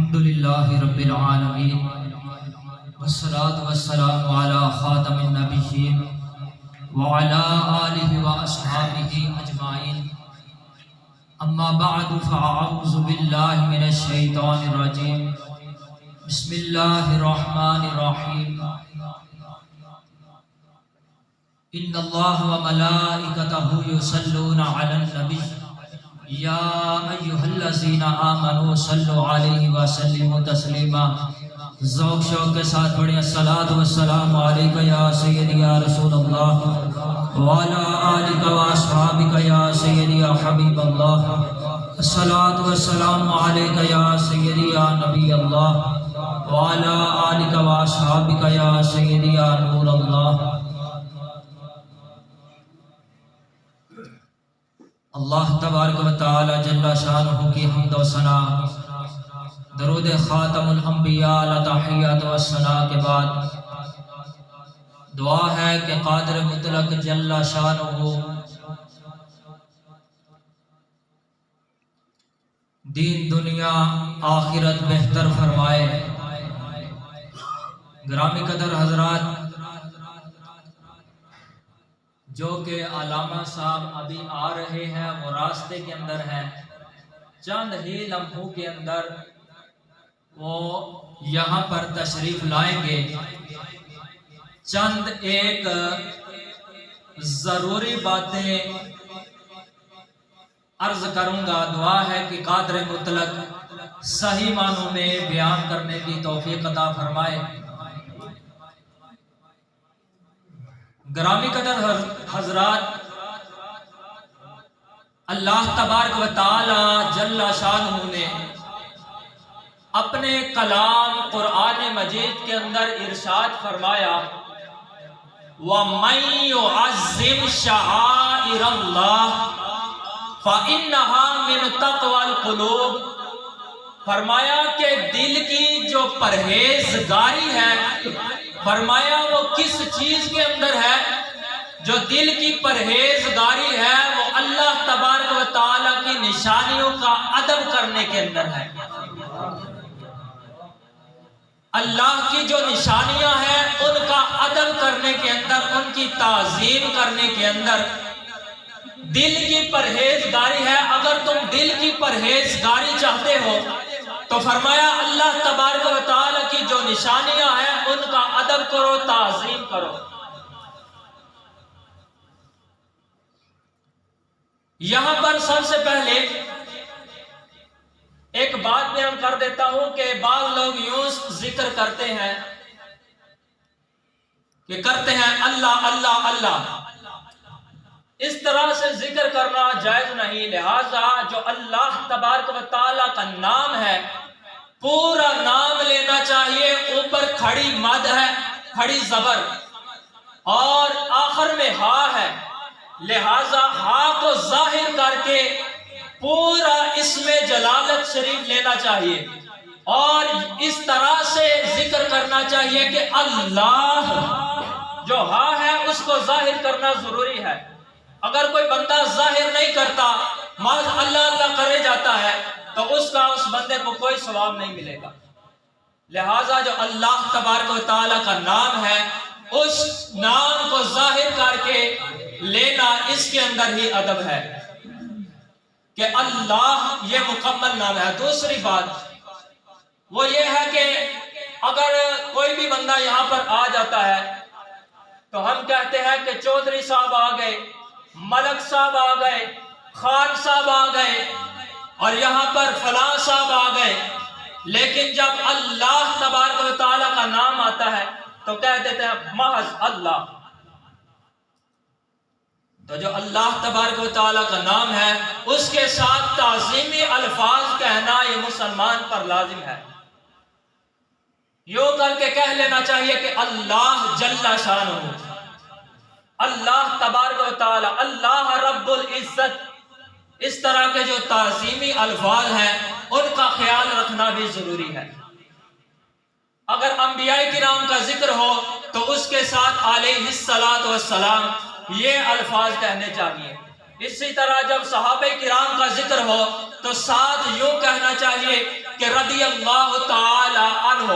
الحمدللہ رب العالمین والصلاة والسلام علی خاتم النبیین وعلی آلہ واصحابہ اجمعین اما بعد فاعوذ باللہ من الشیطان الرجیم بسم اللہ الرحمن الرحیم ان اللہ وملائکتہ یصلون علی النبی یا ایہا الذین آمنوا صلوا علیہ وسلموا تسلیما۔ ذوق شوق کے ساتھ پڑھیں الصلاۃ والسلام علیکہ یا سیدی یا رسول اللہ وعلی آلک واصحابک یا سیدی یا حبیب اللہ۔ الصلاۃ والسلام علیکہ یا سیدی یا نبی اللہ وعلی آلک واصحابک یا سیدی یا نور اللہ۔ اللہ تبارک و تعالی جل شانہ کی حمد و ثنا، درود خاتم الانبیاء علی تحیات و ثنا کے بعد دعا ہے کہ قادر مطلق جل شانہ دین دنیا آخرت بہتر فرمائے۔ گرامی قدر حضرات، جو کہ علامہ صاحب ابھی آ رہے ہیں، وہ راستے کے اندر ہیں، چند ہی لمحوں کے اندر وہ یہاں پر تشریف لائیں گے۔ چند ایک ضروری باتیں عرض کروں گا، دعا ہے کہ قادر مطلق صحیح معنوں میں بیان کرنے کی توفیق عطا فرمائے۔ گرامی قدر حضرات، اللہ تبارک و تعالی جل شانہ نے اپنے کلام قرآن مجید کے اندر ارشاد فرمایا وَمَن يُعَظِّمْ شَعَائِرَ اللَّهِ فَإِنَّهَا مِن تَقْوَى الْقُلُوبِ، فرمایا کہ دل کی جو پرہیزگاری ہے، فرمایا وہ کس چیز کے اندر ہے؟ جو دل کی پرہیزگاری ہے وہ اللہ تبارک و تعالیٰ کی نشانیوں کا ادب کرنے کے اندر ہے۔ اللہ کی جو نشانیاں ہیں ان کا ادب کرنے کے اندر، ان کی تعظیم کرنے کے اندر دل کی پرہیزگاری ہے۔ اگر تم دل کی پرہیزگاری چاہتے ہو تو فرمایا اللہ تبارک و تعالیٰ کی جو نشانیاں ہیں ان کا ادب کرو، تعظیم کرو۔ یہاں پر سب سے پہلے ایک بات بیان کر دیتا ہوں کہ بعض لوگ یوں ذکر کرتے ہیں اللہ اللہ اللہ، اس طرح سے ذکر کرنا جائز نہیں۔ لہٰذا جو اللہ تبارک و تعالیٰ کا نام ہے پورا نام لینا چاہیے، اوپر کھڑی مد ہے، کھڑی زبر، اور آخر میں ہا ہے، لہٰذا ہا کو ظاہر کر کے پورا اسم جلالت شریف لینا چاہیے، اور اس طرح سے ذکر کرنا چاہیے کہ اللہ، جو ہا ہے اس کو ظاہر کرنا ضروری ہے۔ اگر کوئی بندہ ظاہر نہیں کرتا، محض اللہ اللہ کرے جاتا ہے، تو اس بندے کو کوئی ثواب نہیں ملے گا۔ لہٰذا جو اللہ تبارک و تعالیٰ کا نام ہے اس نام کو ظاہر کر کے لینا، اس کے اندر ہی ادب ہے کہ اللہ یہ مکمل نام ہے۔ دوسری بات وہ یہ ہے کہ اگر کوئی بھی بندہ یہاں پر آ جاتا ہے تو ہم کہتے ہیں کہ چودھری صاحب آ گئے، ملک صاحب آ گئے، خان صاحب آ گئے، اور یہاں پر فلاں صاحب آ گئے، لیکن جب اللہ تبارک و تعالیٰ کا نام آتا ہے تو کہہ دیتے ہیں محض اللہ۔ تو جو اللہ تبارک و تعالیٰ کا نام ہے اس کے ساتھ تعظیمی الفاظ کہنا یہ مسلمان پر لازم ہے۔ یوں کر کے کہہ لینا چاہیے کہ اللہ جل شانہ، اللہ تبارک و تعالیٰ، اللہ رب العزت۔ اس طرح کے جو تعظیمی الفاظ ہیں ان کا خیال رکھنا بھی ضروری ہے۔ اگر انبیاء کرام کا ذکر ہو تو اس کے ساتھ علیہ الصلوۃ والسلام یہ الفاظ کہنے چاہیے۔ اسی طرح جب صحابہ کرام کا ذکر ہو تو ساتھ یوں کہنا چاہیے کہ رضی اللہ تعالی عنہ،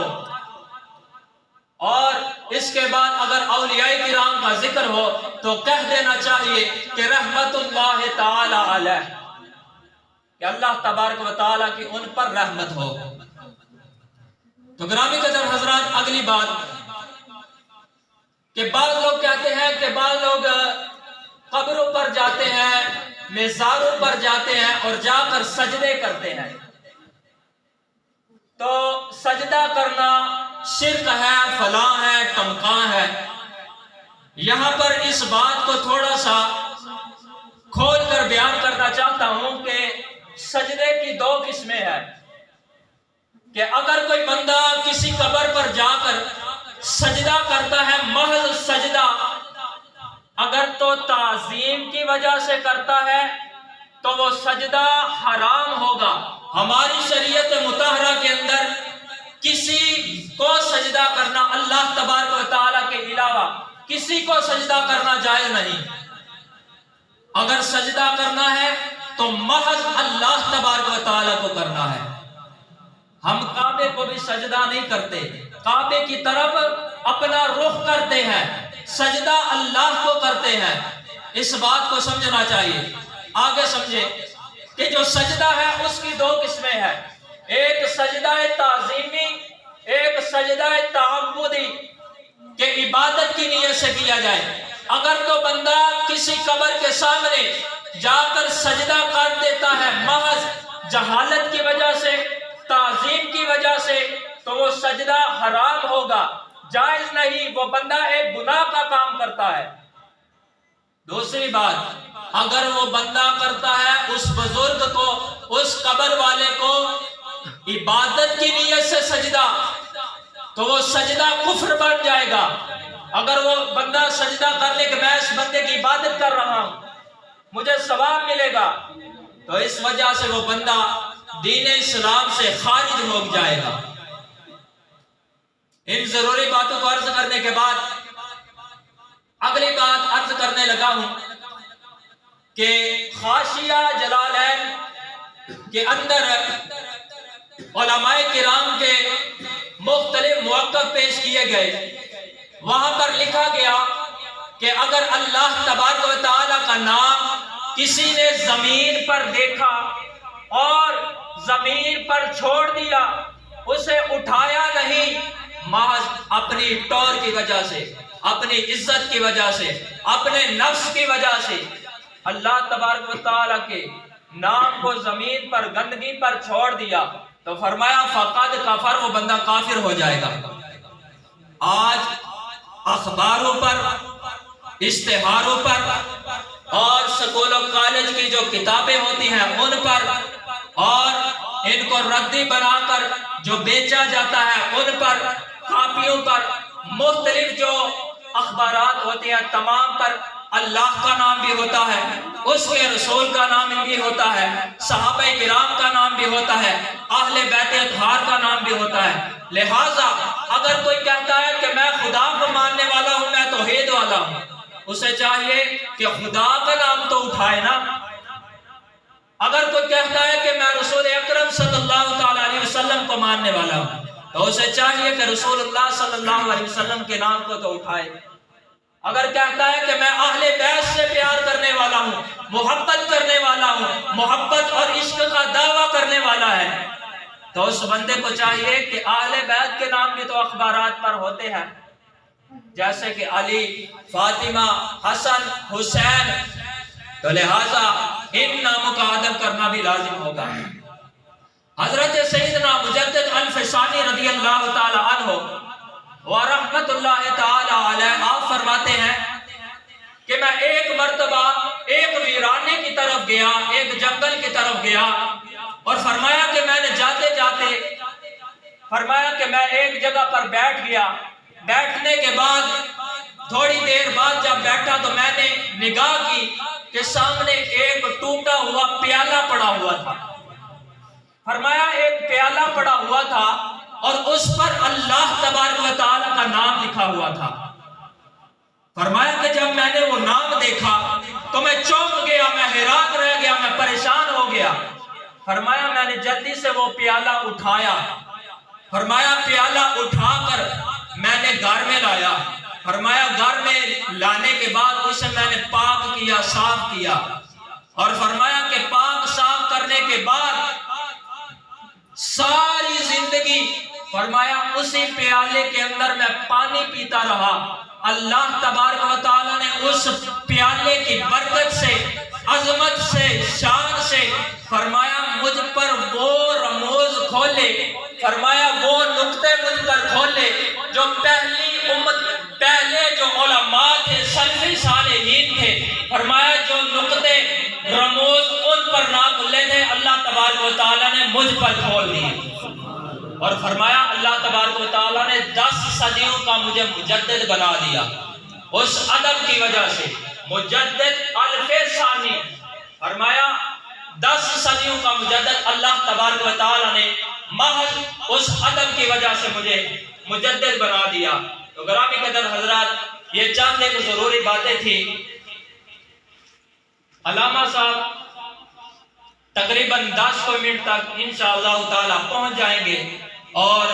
اور اس کے بعد اگر اولیاء کرام کا ذکر ہو تو کہہ دینا چاہیے کہ رحمت اللہ تعالی علیہ، کہ اللہ تبارک و تعالی کی ان پر رحمت ہو۔ تو گرامی قدر حضرات، اگلی بات کہ بعض لوگ کہتے ہیں کہ بعض لوگ قبروں پر جاتے ہیں، مزاروں پر جاتے ہیں اور جا کر سجدے کرتے ہیں، تو سجدہ کرنا شرک ہے، فلاں ہے، ٹمکاں ہے۔ یہاں پر اس بات کو تھوڑا سا کھول کر بیان کرنا چاہتا ہوں کہ سجدے کی دو قسمیں ہیں، کہ اگر کوئی بندہ کسی قبر پر جا کر سجدہ کرتا ہے، محض سجدہ، اگر تو تعظیم کی وجہ سے کرتا ہے تو وہ سجدہ حرام ہوگا۔ ہماری شریعت مطہرہ کے اندر کسی کو سجدہ کرنا، اللہ تبارک و تعالیٰ کے علاوہ کسی کو سجدہ کرنا جائز نہیں۔ اگر سجدہ کرنا ہے تو محض اللہ تبارک و تعالیٰ کو کرنا ہے۔ ہم کعبے کو بھی سجدہ نہیں کرتے، کعبے کی طرف اپنا رخ کرتے ہیں، سجدہ اللہ کو کرتے ہیں۔ اس بات کو سمجھنا چاہیے۔ آگے سمجھے کہ جو سجدہ ہے اس کی دو قسمیں ہیں، ایک سجدہ تعظیمی، ایک سجدہ تعبدی، کہ عبادت کی نیت سے کیا جائے۔ اگر تو بندہ کسی قبر کے سامنے جا کر سجدہ کر دیتا ہے محض جہالت کی وجہ سے، تعظیم کی وجہ سے، تو وہ سجدہ حرام ہوگا، جائز نہیں، وہ بندہ ایک گناہ کا کام کرتا ہے۔ دوسری بات، اگر وہ بندہ کرتا ہے اس بزرگ کو، اس قبر والے کو عبادت کی نیت سے سجدہ، تو وہ سجدہ کفر بن جائے گا۔ اگر وہ بندہ سجدہ کر لے کہ میں اس بندے کی عبادت کر رہا ہوں، مجھے ثواب ملے گا، تو اس وجہ سے وہ بندہ دین اسلام سے خارج ہو جائے گا۔ ان ضروری باتوں کو عرض کرنے کے بعد اگلی بات عرض کرنے لگا ہوں کہ حاشیہ جلالین کے اندر علماء کرام کے مختلف موقف پیش کیے گئے۔ وہاں پر لکھا گیا کہ اگر اللہ تبارک و تعالیٰ کا نام کسی نے زمین پر دیکھا اور زمین پر چھوڑ دیا، اسے اٹھایا نہیں، محض اپنی ٹور کی وجہ سے، اپنی عزت کی وجہ سے، اپنے نفس کی وجہ سے اللہ تبارک و تعالیٰ کے نام کو زمین پر گندگی پر چھوڑ دیا، تو فرمایا فقد کفر، وہ بندہ کافر ہو جائے گا۔ آج اخباروں پر، اشتہاروں پر اور سکول و کالج کی جو کتابیں ہوتی ہیں ان پر، اور ان کو ردی بنا کر جو بیچا جاتا ہے ان پر، کاپیوں پر، مختلف جو اخبارات ہوتی ہیں تمام پر اللہ کا نام بھی ہوتا ہے، اس کے رسول کا نام بھی ہوتا ہے، صحابہ کرام کا نام بھی ہوتا ہے، اہل بیت اطہار کا نام بھی ہوتا ہے۔ لہٰذا اگر کوئی کہتا ہے کہ میں خدا کو ماننے والا ہوں، میں توحید والا ہوں، اسے چاہیے کہ خدا کا نام تو اٹھائے نا۔ اگر کوئی کہتا ہے کہ میں رسول اکرم صلی اللہ تعالیٰ علیہ وسلم کو ماننے والا ہوں، تو اسے چاہیے کہ رسول اللہ صلی اللہ علیہ وسلم کے نام کو تو اٹھائے۔ اگر کہتا ہے کہ میں اہل بیت سے پیار کرنے والا ہوں، محبت کرنے والا ہوں، محبت اور عشق کا دعویٰ کرنے والا ہے، تو اس بندے کو چاہیے کہ اہل بیت کے نام بھی تو اخبارات پر ہوتے ہیں، جیسے کہ علی، فاطمہ، حسن، حسین، تو لہٰذا ان ناموں کا ادب کرنا بھی لازم ہوگا۔ حضرت سیدنا مجدد الفسانی رضی اللہ تعالی عنہ ورحمت اللہ تعالی علیہ آپ فرماتے ہیں کہ میں ایک مرتبہ ایک ویرانے کی طرف گیا، ایک جنگل کی طرف گیا، اور فرمایا کہ میں نے جاتے جاتے فرمایا کہ میں ایک جگہ پر بیٹھ گیا۔ بیٹھنے کے بعد تھوڑی دیر بعد جب بیٹھا تو میں نے نگاہ کی کہ سامنے ایک ٹوٹا ہوا پیالہ پڑا ہوا تھا۔ فرمایا ایک پیالہ پڑا ہوا تھا اور اس پر اللہ تبارک و تعالیٰ کا نام لکھا ہوا تھا۔ فرمایا کہ جب میں نے وہ نام دیکھا تو میں چونک گیا، میں حیران رہ گیا، میں پریشان ہو گیا۔ فرمایا میں نے جلدی سے وہ پیالہ اٹھایا، فرمایا پیالہ اٹھا کر میں نے گھر میں لایا، فرمایا گھر میں لانے کے بعد اسے میں نے پاک کیا، صاف کیا، اور فرمایا کہ پاک صاف کرنے کے بعد ساری زندگی فرمایا اسی پیالے کے اندر میں پانی پیتا رہا۔ اللہ تبارک و تعالیٰ نے اس پیالے کی برکت سے، عظمت سے، شان سے فرمایا مجھ پر وہ رموز کھولے، فرمایا وہ نقطے مجھ پر کھولے جو پہلے جو علماء تھے، سلفی صالحین تھے، فرمایا جو نقطے رموز ان پر نہ کھلے تھے، اللہ تبارک و تعالیٰ نے مجھ پر کھول دیے۔ اور فرمایا اللہ تبارک و تعالیٰ نے 10 صدیوں کا مجھے مجدد بنا دیا اس ادب کی وجہ سے، مجدد الف ثانی، فرمایا 10 صدیوں کا مجدد اللہ تبارک و تعالیٰ نے محض اس ادب کی وجہ سے مجھے مجدد بنا دیا۔ تو گرامی قدر حضرات، یہ چند ایک ضروری باتیں تھی۔ علامہ صاحب تقریباً 10 منٹ تک انشاءاللہ تعالیٰ پہنچ جائیں گے، اور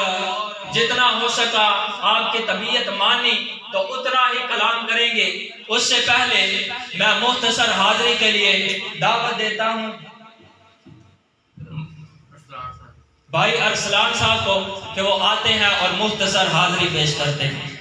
جتنا ہو سکا آپ کی طبیعت مانی تو اتنا ہی کلام کریں گے۔ اس سے پہلے میں مختصر حاضری کے لیے دعوت دیتا ہوں بھائی ارسلان صاحب کو کہ وہ آتے ہیں اور مختصر حاضری پیش کرتے ہیں۔